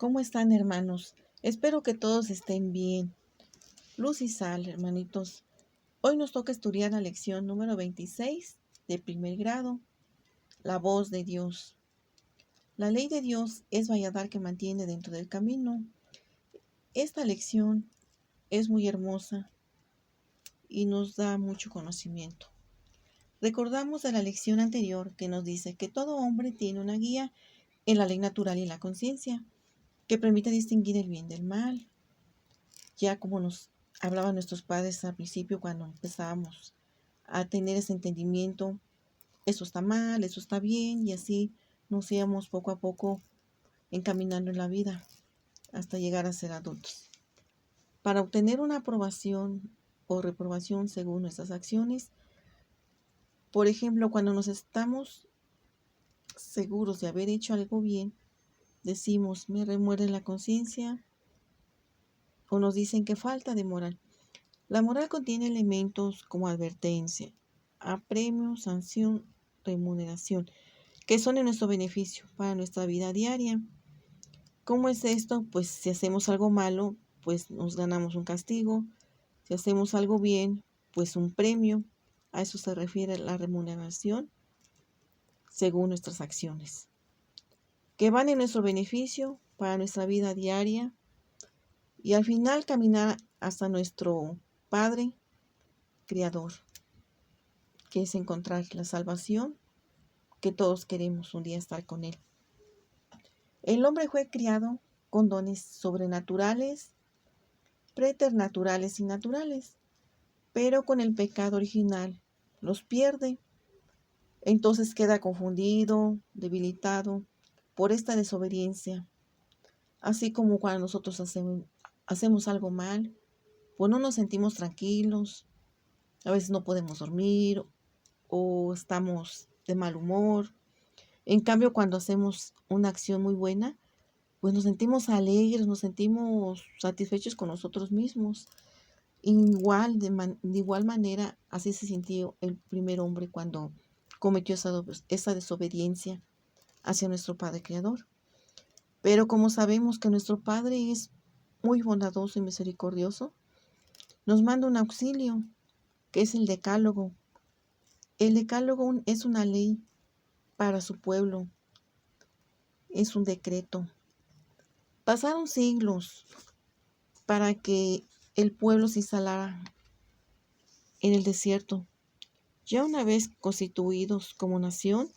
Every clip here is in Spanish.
¿Cómo están, hermanos? Espero que todos estén bien. Luz y sal, hermanitos. Hoy nos toca estudiar la lección número 26 de primer grado, la voz de Dios. La ley de Dios es valladar que mantiene dentro del camino. Esta lección es muy hermosa y nos da mucho conocimiento. Recordamos de la lección anterior que nos dice que todo hombre tiene una guía en la ley natural y la conciencia, que permite distinguir el bien del mal. Ya como nos hablaban nuestros padres al principio cuando empezábamos a tener ese entendimiento, eso está mal, eso está bien, y así nos íbamos poco a poco encaminando en la vida hasta llegar a ser adultos. Para obtener una aprobación o reprobación según nuestras acciones, por ejemplo, cuando nos estamos seguros de haber hecho algo bien, decimos, me remuerde la conciencia, o nos dicen que falta de moral. La moral contiene elementos como advertencia, apremio, sanción, remuneración, que son en nuestro beneficio para nuestra vida diaria. ¿Cómo es esto? Pues si hacemos algo malo, pues nos ganamos un castigo. Si hacemos algo bien, pues un premio. A eso se refiere la remuneración según nuestras acciones, que van en nuestro beneficio para nuestra vida diaria y al final caminar hasta nuestro Padre Creador, que es encontrar la salvación que todos queremos un día estar con Él. El hombre fue criado con dones sobrenaturales, preternaturales y naturales, pero con el pecado original los pierde. Entonces queda confundido, debilitado por esta desobediencia. Así como cuando nosotros hacemos algo mal, pues no nos sentimos tranquilos, a veces no podemos dormir o estamos de mal humor. En cambio, cuando hacemos una acción muy buena, pues nos sentimos alegres, nos sentimos satisfechos con nosotros mismos. De igual manera, así se sintió el primer hombre cuando cometió esa desobediencia hacia nuestro Padre Creador. Pero como sabemos que nuestro Padre es muy bondadoso y misericordioso, nos manda un auxilio, que es el decálogo. El decálogo es una ley para su pueblo, es un decreto. Pasaron siglos para que el pueblo se instalara en el desierto. Ya una vez constituidos como nación,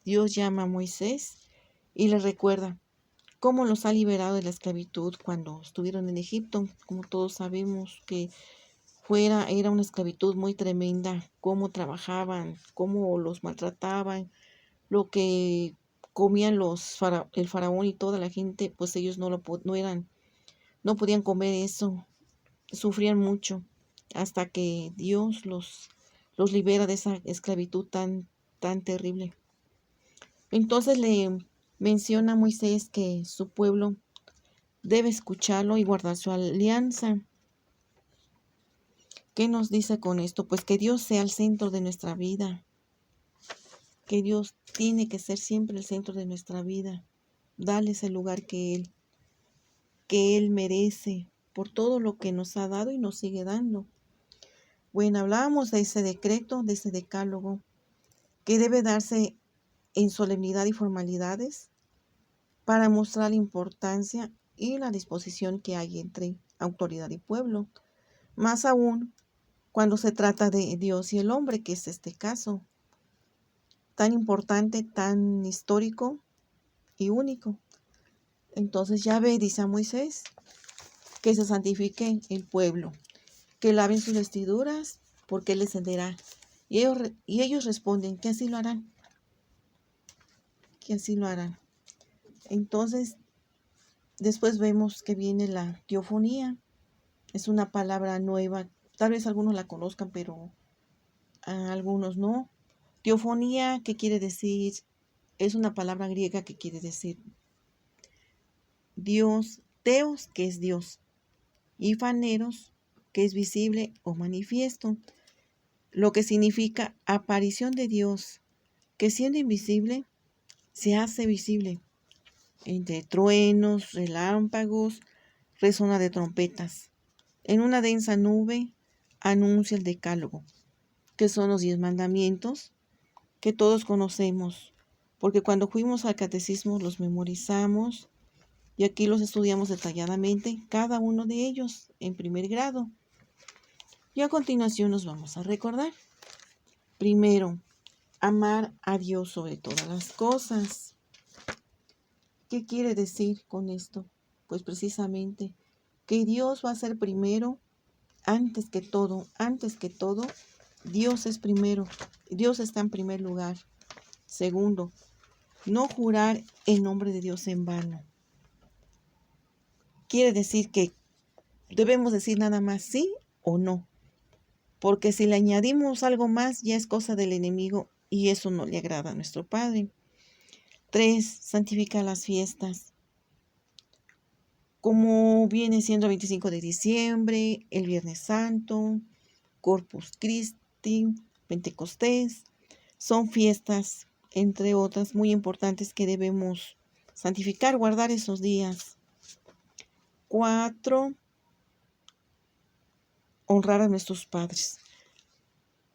Dios llama a Moisés y le recuerda cómo los ha liberado de la esclavitud cuando estuvieron en Egipto. Como todos sabemos que era una esclavitud muy tremenda, cómo trabajaban, cómo los maltrataban, lo que comían el faraón y toda la gente, pues ellos no podían comer eso, sufrían mucho hasta que Dios los libera de esa esclavitud tan terrible. Entonces le menciona a Moisés que su pueblo debe escucharlo y guardar su alianza. ¿Qué nos dice con esto? Pues que Dios sea el centro de nuestra vida, que Dios tiene que ser siempre el centro de nuestra vida, darle ese lugar que Él merece por todo lo que nos ha dado y nos sigue dando. Bueno, hablábamos de ese decreto, de ese decálogo, que debe darse en solemnidad y formalidades para mostrar la importancia y la disposición que hay entre autoridad y pueblo. Más aún cuando se trata de Dios y el hombre, que es este caso tan importante, tan histórico y único. Entonces ya ve, dice a Moisés, que se santifique el pueblo, que laven sus vestiduras, porque Él descenderá. Y ellos responden que así lo harán, que así lo harán. Entonces, después vemos que viene la teofonía. Es una palabra nueva, tal vez algunos la conozcan, pero algunos no. Teofonía, ¿qué quiere decir? Es una palabra griega que quiere decir Dios, teos, que es Dios, y faneros, que es visible o manifiesto, lo que significa aparición de Dios, que siendo invisible, se hace visible. entre truenos, relámpagos, resonar de trompetas. En una densa nube anuncia el decálogo, que son los 10 mandamientos que todos conocemos, porque cuando fuimos al catecismo los memorizamos y aquí los estudiamos detalladamente, cada uno de ellos en primer grado. Y a continuación nos vamos a recordar. Primero, amar a Dios sobre todas las cosas. ¿Qué quiere decir con esto? Pues precisamente que Dios va a ser primero, antes que todo, Dios es primero, Dios está en primer lugar. Segundo, no jurar en nombre de Dios en vano. Quiere decir que debemos decir nada más sí o no, porque si le añadimos algo más ya es cosa del enemigo y eso no le agrada a nuestro Padre. 3. Santificar las fiestas, como viene siendo el 25 de diciembre, el Viernes Santo, Corpus Christi, Pentecostés. Son fiestas, entre otras, muy importantes que debemos santificar, guardar esos días. 4. Honrar a nuestros padres.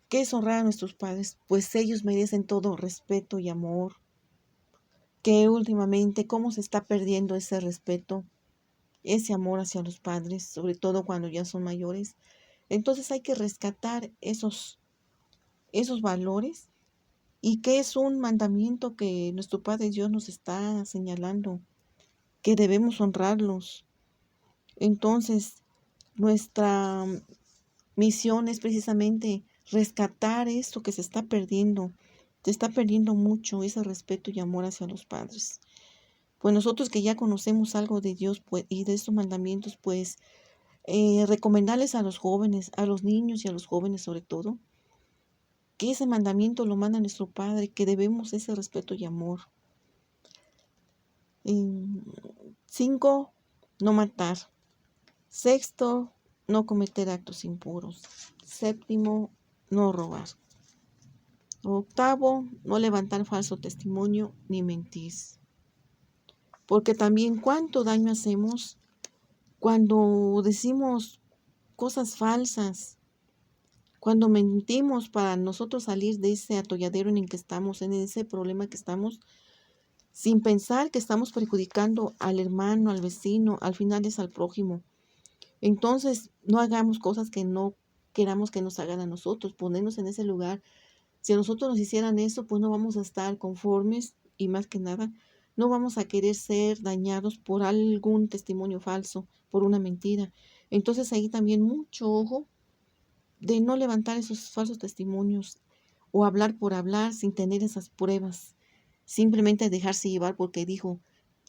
¿Qué es honrar a nuestros padres? Pues ellos merecen todo respeto y amor. Que últimamente, ¿cómo se está perdiendo ese respeto, ese amor hacia los padres, sobre todo cuando ya son mayores? Entonces hay que rescatar esos valores y que es un mandamiento que nuestro Padre Dios nos está señalando, que debemos honrarlos. Entonces, nuestra misión es precisamente rescatar esto que se está perdiendo. Se está perdiendo mucho ese respeto y amor hacia los padres. Pues nosotros que ya conocemos algo de Dios y de estos mandamientos, pues recomendarles a los jóvenes, a los niños y a los jóvenes sobre todo, que ese mandamiento lo manda nuestro Padre, que debemos ese respeto y amor. 5. No matar. 6. No cometer actos impuros. 7. No robar. 8. No levantar falso testimonio ni mentir. Porque también cuánto daño hacemos cuando decimos cosas falsas, cuando mentimos para nosotros salir de ese atolladero en el que estamos, en ese problema que estamos, sin pensar que estamos perjudicando al hermano, al vecino, al final es al prójimo. Entonces, no hagamos cosas que no queramos que nos hagan a nosotros, ponernos en ese lugar. Si a nosotros nos hicieran eso, pues no vamos a estar conformes y más que nada, no vamos a querer ser dañados por algún testimonio falso, por una mentira. Entonces ahí también mucho ojo de no levantar esos falsos testimonios o hablar por hablar sin tener esas pruebas. Simplemente dejarse llevar porque dijo,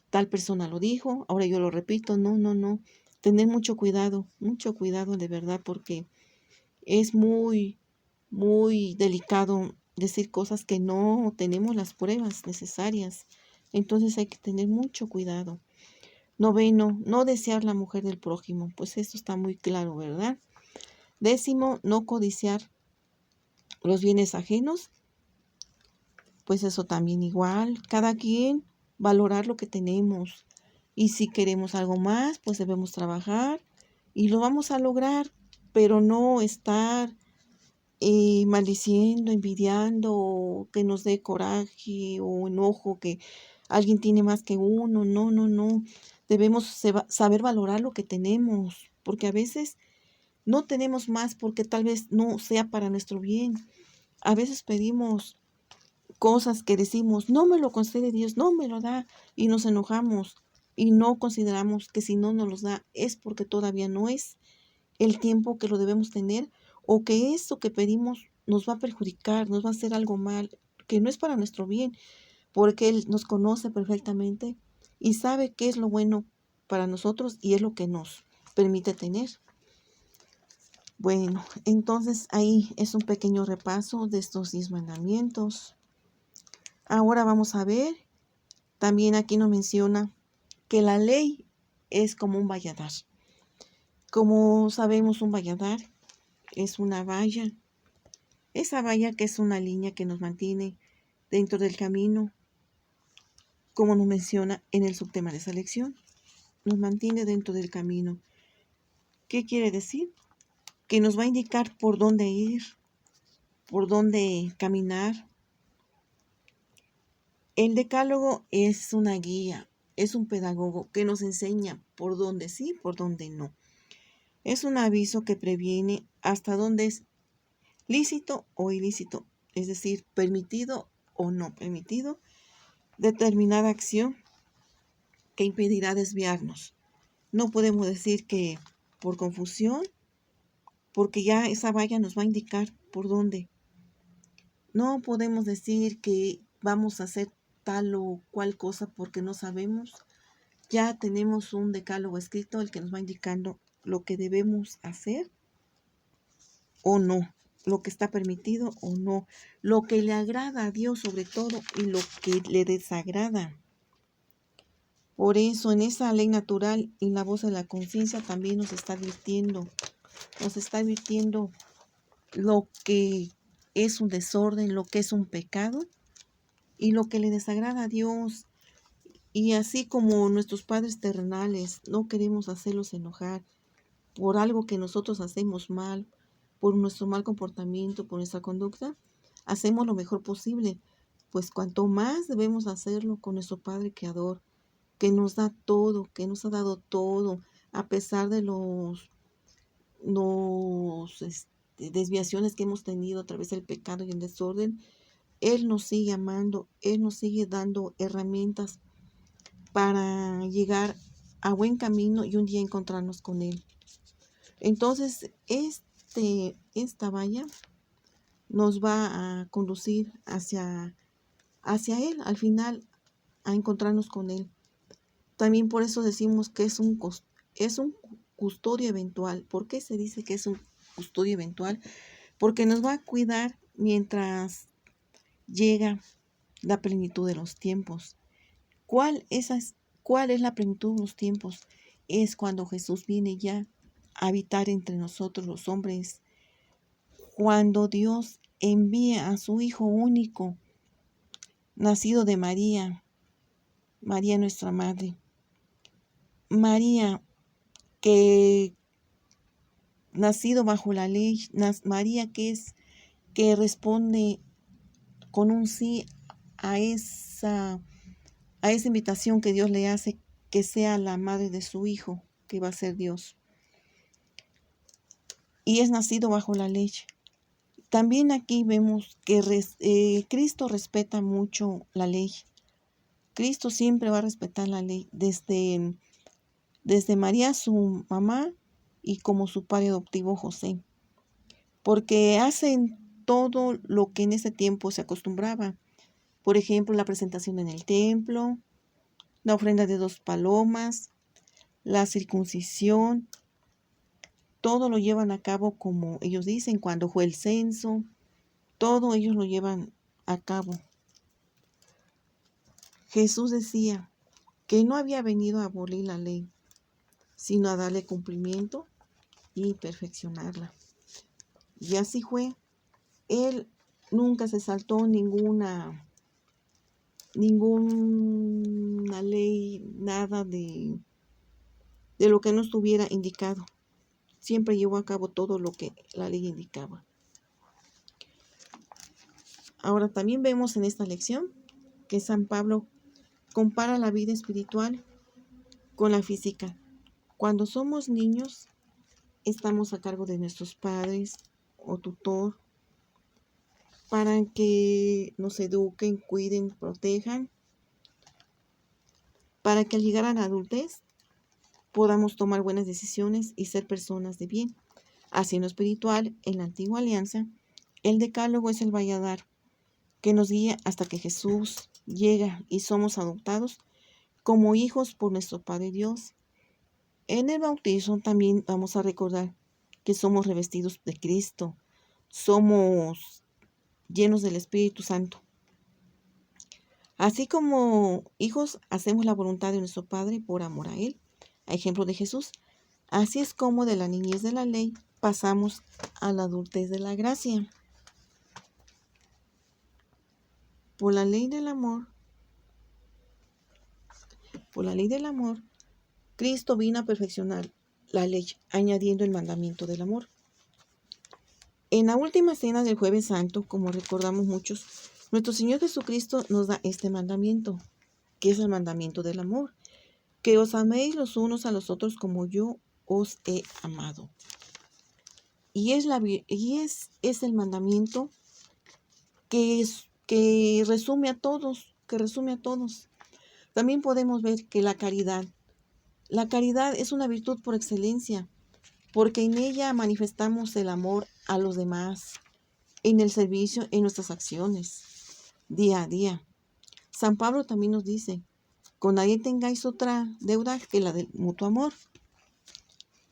tal persona lo dijo, ahora yo lo repito. No, no, no. Tener mucho cuidado de verdad, porque es muy, muy delicado decir cosas que no tenemos las pruebas necesarias. Entonces hay que tener mucho cuidado. 9, no desear la mujer del prójimo. Pues esto está muy claro, ¿verdad? 10, no codiciar los bienes ajenos. Pues eso también igual. Cada quien valorar lo que tenemos. Y si queremos algo más, pues debemos trabajar y lo vamos a lograr, pero no estar maldiciendo, envidiando, que nos dé coraje o enojo que alguien tiene más que uno. No, no, no. Debemos saber valorar lo que tenemos, porque a veces no tenemos más porque tal vez no sea para nuestro bien. A veces pedimos cosas que decimos, no me lo concede Dios, no me lo da, y nos enojamos y no consideramos que si no nos los da es porque todavía no es el tiempo que lo debemos tener, o que eso que pedimos nos va a perjudicar, nos va a hacer algo mal, que no es para nuestro bien, porque Él nos conoce perfectamente y sabe qué es lo bueno para nosotros y es lo que nos permite tener. Bueno, entonces ahí es un pequeño repaso de estos 10 mandamientos. Ahora vamos a ver, también aquí nos menciona que la ley es como un valladar. Como sabemos, un valladar es una valla. Esa valla que es una línea que nos mantiene dentro del camino. como nos menciona en el subtema de esa lección. Nos mantiene dentro del camino. ¿Qué quiere decir? Que nos va a indicar por dónde ir, por dónde caminar. El decálogo es una guía, es un pedagogo que nos enseña por dónde sí, por dónde no. Es un aviso que previene hasta dónde es lícito o ilícito, es decir, permitido o no permitido, determinada acción que impedirá desviarnos. No podemos decir que por confusión, porque ya esa valla nos va a indicar por dónde. No podemos decir que vamos a hacer tal o cual cosa porque no sabemos. Ya tenemos un decálogo escrito, el que nos va indicando lo que debemos hacer o no, lo que está permitido o no, lo que le agrada a Dios sobre todo y lo que le desagrada. Por eso en esa ley natural y la voz de la conciencia también nos está advirtiendo lo que es un desorden, lo que es un pecado y lo que le desagrada a Dios. Y así como nuestros padres terrenales no queremos hacerlos enojar por algo que nosotros hacemos mal, por nuestro mal comportamiento, por nuestra conducta, hacemos lo mejor posible, pues cuanto más debemos hacerlo con nuestro Padre Creador, que nos da todo, que nos ha dado todo, a pesar de desviaciones que hemos tenido a través del pecado y el desorden. Él nos sigue amando, Él nos sigue dando herramientas para llegar a buen camino y un día encontrarnos con Él. Entonces, esta valla nos va a conducir hacia Él, al final, a encontrarnos con Él. También por eso decimos que es un custodio eventual. ¿Por qué se dice que es un custodio eventual? Porque nos va a cuidar mientras llega la plenitud de los tiempos. ¿Cuál es la plenitud de los tiempos? Es cuando Jesús viene ya a habitar entre nosotros los hombres. Cuando Dios envía a su Hijo único, nacido de María, María nuestra Madre. María que nacido bajo la ley, María que responde con un sí a esa invitación que Dios le hace, que sea la madre de su Hijo, que va a ser Dios. Y es nacido bajo la ley. También aquí vemos que Cristo respeta mucho la ley. Cristo siempre va a respetar la ley, desde María, su mamá, y como su padre adoptivo José, porque hacen todo lo que en ese tiempo se acostumbraba. Por ejemplo, la presentación en el templo, la ofrenda de 2 palomas, la circuncisión, todo lo llevan a cabo como ellos dicen, cuando fue el censo, todo ellos lo llevan a cabo. Jesús decía que no había venido a abolir la ley, sino a darle cumplimiento y perfeccionarla. Y así fue. Él nunca se saltó ninguna ley, nada de lo que no estuviera indicado. Siempre llevó a cabo todo lo que la ley indicaba. Ahora también vemos en esta lección que San Pablo compara la vida espiritual con la física. Cuando somos niños, estamos a cargo de nuestros padres o tutor para que nos eduquen, cuiden, protejan, para que al llegar a la adultez podamos tomar buenas decisiones y ser personas de bien. Así en lo espiritual, en la antigua alianza, el decálogo es el valladar que nos guía hasta que Jesús llega y somos adoptados como hijos por nuestro Padre Dios. En el bautismo también vamos a recordar que somos revestidos de Cristo, somos llenos del Espíritu Santo. Así como hijos hacemos la voluntad de nuestro Padre por amor a Él, a ejemplo de Jesús. Así es como de la niñez de la ley pasamos a la adultez de la gracia. Por la ley del amor Por la ley del amor, Cristo vino a perfeccionar la ley, añadiendo el mandamiento del amor. En la última cena del Jueves Santo, como recordamos muchos, nuestro Señor Jesucristo nos da este mandamiento, que es el mandamiento del amor, que os améis los unos a los otros como yo os he amado. Y es el mandamiento que resume a todos, También podemos ver que la caridad es una virtud por excelencia, porque en ella manifestamos el amor a los demás, en el servicio, en nuestras acciones, día a día. San Pablo también nos dice, con nadie tengáis otra deuda que la del mutuo amor.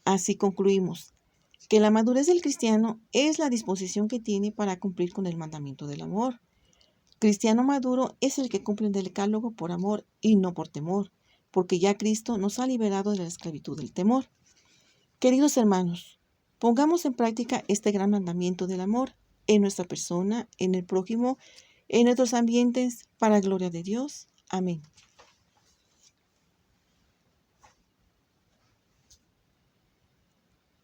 Así concluimos que la madurez del cristiano es la disposición que tiene para cumplir con el mandamiento del amor. Cristiano maduro es el que cumple el decálogo por amor y no por temor, porque ya Cristo nos ha liberado de la esclavitud del temor. Queridos hermanos, pongamos en práctica este gran mandamiento del amor en nuestra persona, en el prójimo, en nuestros ambientes, para gloria de Dios. Amén.